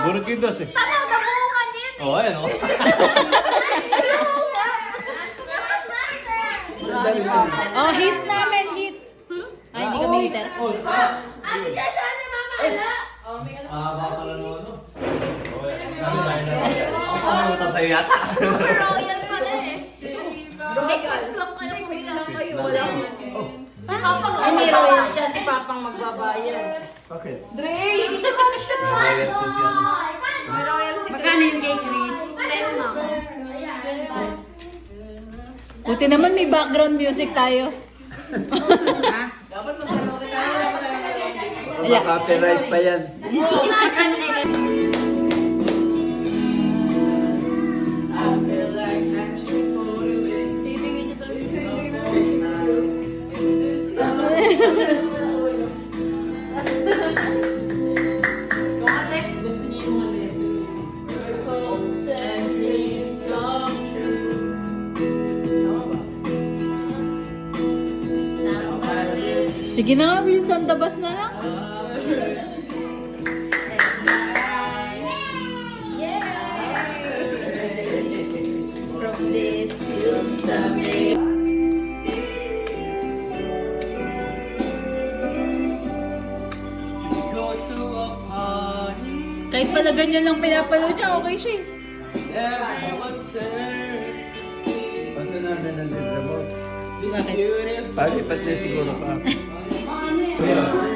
Burkitos eh. Talaga bukan yun. Oh, ayan oh. Oh, hits namin, hits. Ay, hindi kami hitter. Ate Jessa, ano mamala? Baka pala naman ano. Oh, ayan. Sabi tayo na royal. May utang sa'yo yata. Super royal pala eh. Hindi, kids lang kayo kung ilan kayo. Wala. Ay, may royal siya. Si Papang magbabayad. Bakit? Dre! Royal po siya. May royal si Magkano yung kay Chris? 10 lang. Buti naman may background music tayo. Wala copyright pa yan. Gusto niya yung mga letters. Hopes and dreams come true. Sige na nga, Wilson, tabas na lang. From this film someday. Go to a party. Kahit pala ganyan lang pinapanood niya, okay siya eh. Everyone turns to see. Pato namin ang libro mo. This Bakit? beautiful. Palipat na siguro pa. Ano yan?